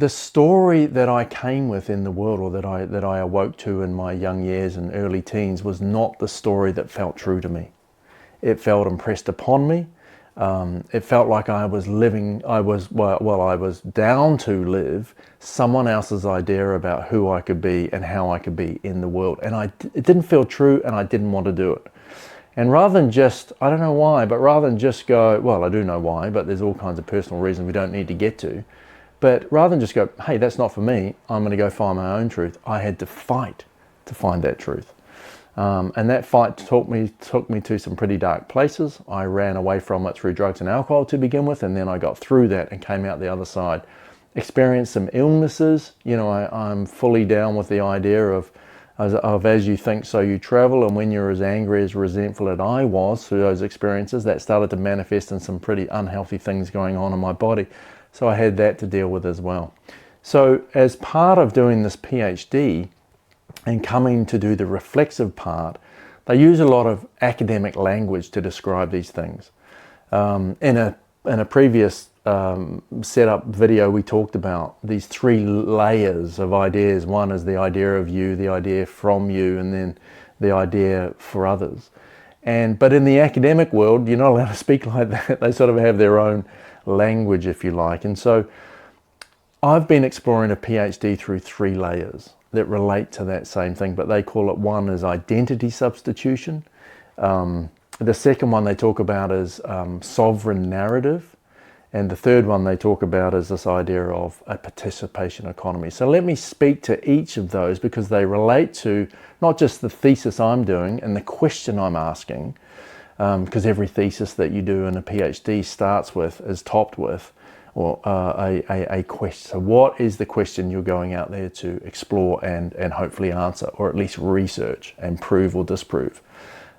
the story that I came with in the world, or that I awoke to in my young years and early teens, was not the story that felt true to me. It felt impressed upon me. It felt like I was living, I was down to live someone else's idea about who I could be and how I could be in the world. And it didn't feel true, and I didn't want to do it. And rather than just, I don't know why, but rather than just go, well, I do know why, but there's all kinds of personal reasons we don't need to get to. But rather than just go, hey, that's not for me, I'm going to go find my own truth, I had to fight to find that truth. And that fight took me to some pretty dark places. I ran away from it through drugs and alcohol to begin with, and then I got through that and came out the other side. Experienced some illnesses. You know, I'm fully down with the idea of as you think, so you travel. And when you're as angry, as resentful as I was through those experiences, that started to manifest in some pretty unhealthy things going on in my body. So I had that to deal with as well. So as part of doing this PhD and coming to do the reflexive part, they use a lot of academic language to describe these things. In a previous setup video, we talked about these three layers of ideas. One is the idea of you, the idea from you, and then the idea for others. But in the academic world, you're not allowed to speak like that. They sort of have their own language, if you like. And so I've been exploring a PhD through three layers that relate to that same thing, but they call it, one is identity substitution. The second one they talk about is sovereign narrative. And the third one they talk about is this idea of a participation economy. So let me speak to each of those, because they relate to not just the thesis I'm doing and the question I'm asking, because every thesis that you do in a PhD starts with, is topped with, or a question. So what is the question you're going out there to explore and hopefully answer, or at least research and prove or disprove?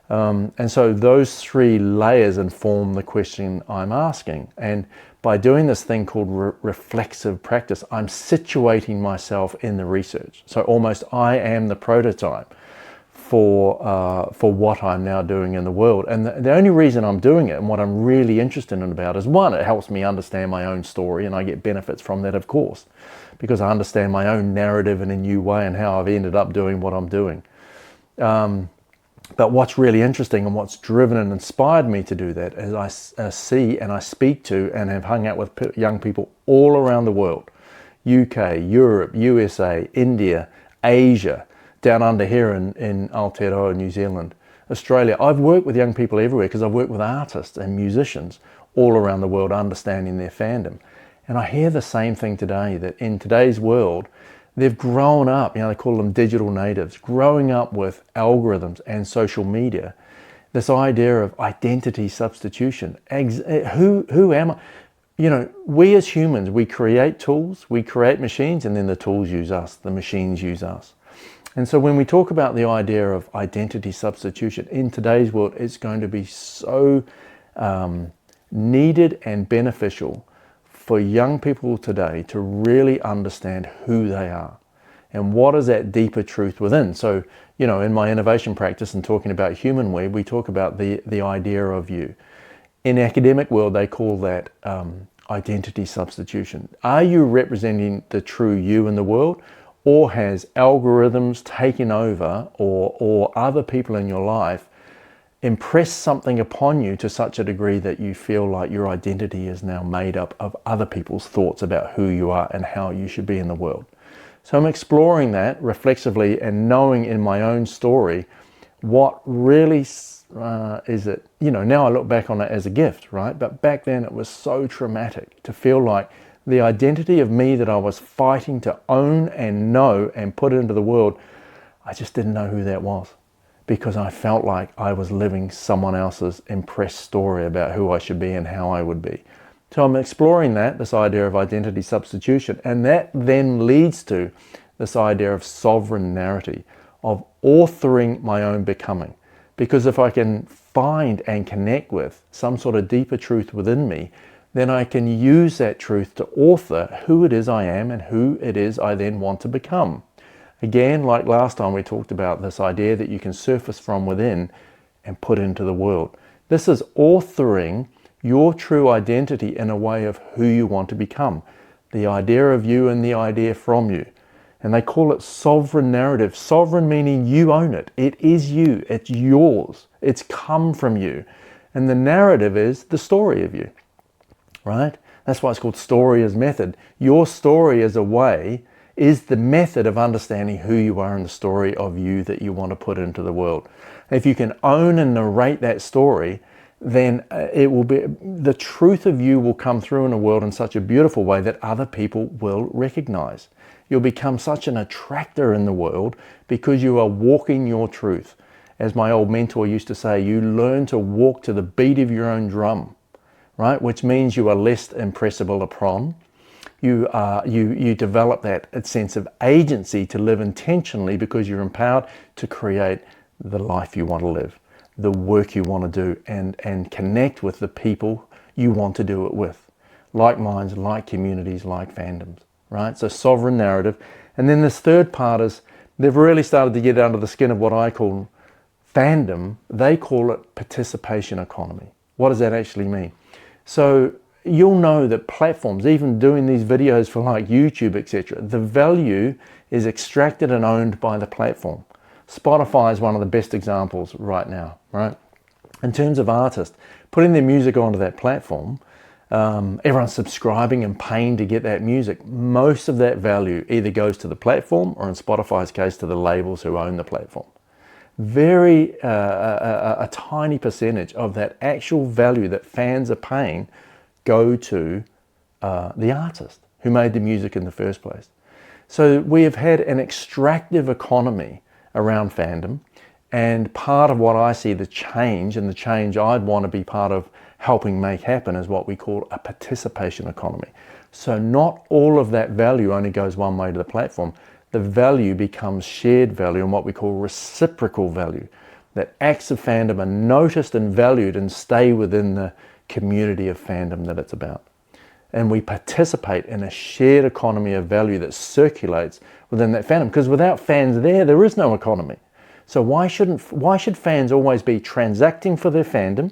And so those three layers inform the question I'm asking. And by doing this thing called reflexive practice, I'm situating myself in the research. So almost I am the prototype for what I'm now doing in the world. And the only reason I'm doing it, and what I'm really interested in about, is one, it helps me understand my own story, and I get benefits from that, of course, because I understand my own narrative in a new way and how I've ended up doing what I'm doing. But what's really interesting, and what's driven and inspired me to do that, is I see and I speak to and have hung out with young people all around the world. UK, Europe, USA, India, Asia, down under here in Aotearoa, New Zealand, Australia. I've worked with young people everywhere, because I've worked with artists and musicians all around the world, understanding their fandom. And I hear the same thing today, that in today's world, they've grown up, they call them digital natives, growing up with algorithms and social media. This idea of identity substitution. Who am I? We as humans, we create tools, we create machines, and then the tools use us, the machines use us. And so when we talk about the idea of identity substitution in today's world, it's going to be so needed and beneficial for young people today to really understand who they are and what is that deeper truth within. So, in my innovation practice and talking about Humanware, we talk about the idea of you. In the academic world, they call that identity substitution. Are you representing the true you in the world, or has algorithms taken over, or other people in your life impress something upon you to such a degree that you feel like your identity is now made up of other people's thoughts about who you are and how you should be in the world? So I'm exploring that reflexively and knowing in my own story what really is it. Now I look back on it as a gift, right? But back then it was so traumatic to feel like the identity of me that I was fighting to own and know and put into the world, I just didn't know who that was, because I felt like I was living someone else's impressed story about who I should be and how I would be. So I'm exploring this idea of identity substitution, and that then leads to this idea of sovereign narrative, of authoring my own becoming. Because if I can find and connect with some sort of deeper truth within me, then I can use that truth to author who it is I am and who it is I then want to become. Again, like last time, we talked about this idea that you can surface from within and put into the world. This is authoring your true identity in a way of who you want to become. the idea of you and the idea from you. And they call it sovereign narrative. Sovereign meaning you own it. It is you. It's yours. It's come from you. And the narrative is the story of you, right? That's why it's called story as method. Your story as a way is the method of understanding who you are and the story of you that you want to put into the world. If you can own and narrate that story, then it will be, the truth of you will come through in the world in such a beautiful way that other people will recognize. You'll become such an attractor in the world because you are walking your truth. As my old mentor used to say, you learn to walk to the beat of your own drum, right? Which means you are less impressible upon. You develop that sense of agency to live intentionally because you're empowered to create the life you want to live, the work you want to do, and connect with the people you want to do it with. Like minds, like communities, like fandoms, right? So sovereign narrative. And then this third part is they've really started to get under the skin of what I call fandom. They call it participation economy. What does that actually mean? So you'll know that platforms, even doing these videos for like YouTube, etc., the value is extracted and owned by the platform. Spotify is one of the best examples right now, right? In terms of artists, putting their music onto that platform, everyone's subscribing and paying to get that music. Most of that value either goes to the platform or in Spotify's case to the labels who own the platform. A tiny percentage of that actual value that fans are paying go to the artist who made the music in the first place. So we have had an extractive economy around fandom, and part of what I see the change, and the change I'd want to be part of helping make happen, is what we call a participation economy. So not all of that value only goes one way to the platform. The value becomes shared value and what we call reciprocal value. That acts of fandom are noticed and valued and stay within the community of fandom that it's about. And we participate in a shared economy of value that circulates within that fandom. Because without fans there is no economy. So why should fans always be transacting for their fandom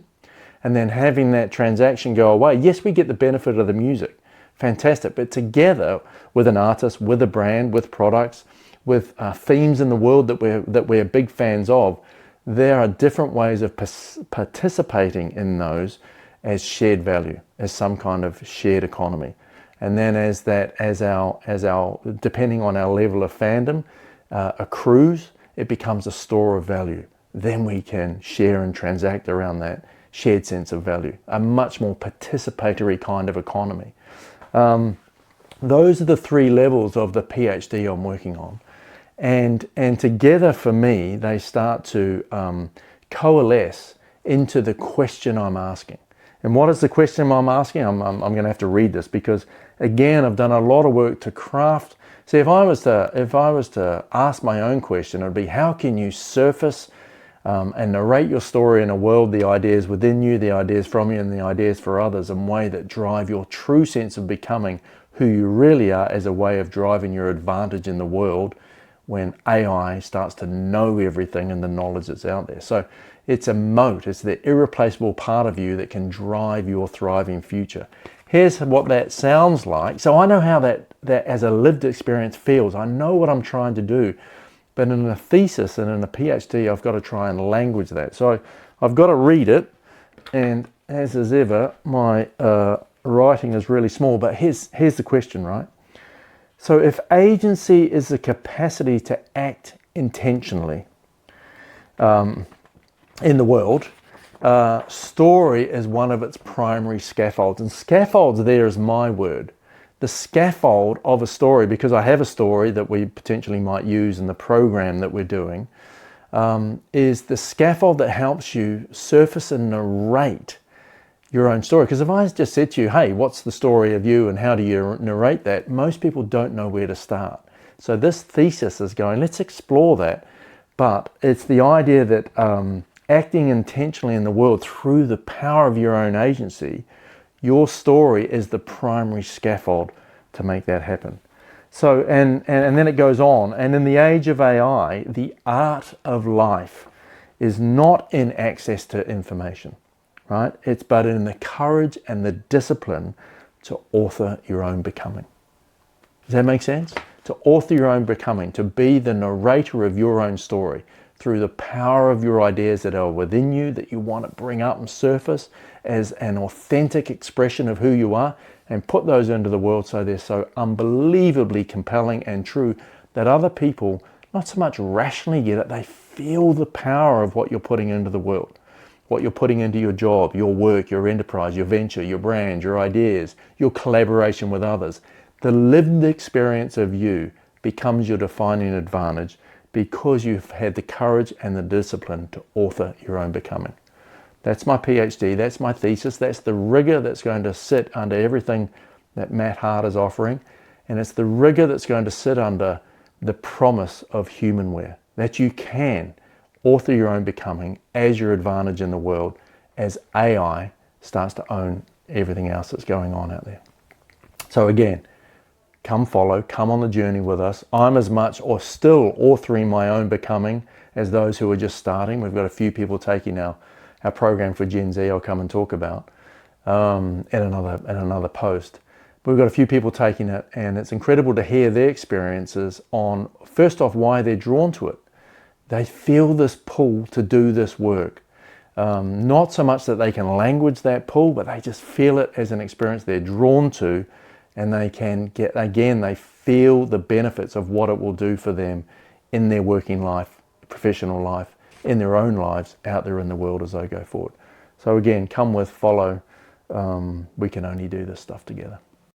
and then having that transaction go away? Yes, we get the benefit of the music. Fantastic. But together with an artist, with a brand, with products, with themes in the world that we're big fans of, there are different ways of participating in those as shared value, as some kind of shared economy. And then as our depending on our level of fandom accrues, it becomes a store of value. Then we can share and transact around that shared sense of value, a much more participatory kind of economy. Those are the three levels of the PhD I'm working on. And together for me, they start to coalesce into the question I'm asking. And what is the question I'm asking? I'm going to have to read this because, again, I've done a lot of work to craft. See, if I was to ask my own question, it would be, how can you surface and narrate your story in a world, the ideas within you, the ideas from you, and the ideas for others, in a way that drive your true sense of becoming who you really are, as a way of driving your advantage in the world when AI starts to know everything and the knowledge that's out there. So it's a moat. It's the irreplaceable part of you that can drive your thriving future. Here's what that sounds like. So I know how that as a lived experience feels. I know what I'm trying to do. But in a thesis and in a PhD, I've got to try and language that. So I've got to read it. And as is ever, my writing is really small. But here's the question, right? So if agency is the capacity to act intentionally in the world, story is one of its primary scaffolds. And scaffolds there is my word. The scaffold of a story, because I have a story that we potentially might use in the program that we're doing, is the scaffold that helps you surface and narrate your own story. Because if I just said to you, hey, what's the story of you and how do you narrate that? Most people don't know where to start. So this thesis is going, let's explore that. But it's the idea that acting intentionally in the world through the power of your own agency, your story is the primary scaffold to make that happen. So, and then it goes on. And in the age of AI, the art of life is not in access to information, right? It's but in the courage and the discipline to author your own becoming. Does that make sense? To author your own becoming, to be the narrator of your own story through the power of your ideas that are within you, that you want to bring up and surface as an authentic expression of who you are, and put those into the world so they're so unbelievably compelling and true that other people not so much rationally get it, they feel the power of what you're putting into the world, what you're putting into your job, your work, your enterprise, your venture, your brand, your ideas, your collaboration with others. The lived experience of you becomes your defining advantage because you've had the courage and the discipline to author your own becoming. That's my PhD, that's my thesis, that's the rigor that's going to sit under everything that Matt Hart is offering, and it's the rigor that's going to sit under the promise of Humanware, that you can author your own becoming as your advantage in the world as AI starts to own everything else that's going on out there. So again, come follow, come on the journey with us. I'm as much or still authoring my own becoming as those who are just starting. We've got a few people taking our program for Gen Z I'll come and talk about in another post. We've got a few people taking it, and it's incredible to hear their experiences on, first off, why they're drawn to it. They feel this pull to do this work. Not so much that they can language that pull, but they just feel it as an experience they're drawn to, and they can get, again, they feel the benefits of what it will do for them in their working life, professional life, in their own lives out there in the world as they go forward. So again, come with, follow. We can only do this stuff together.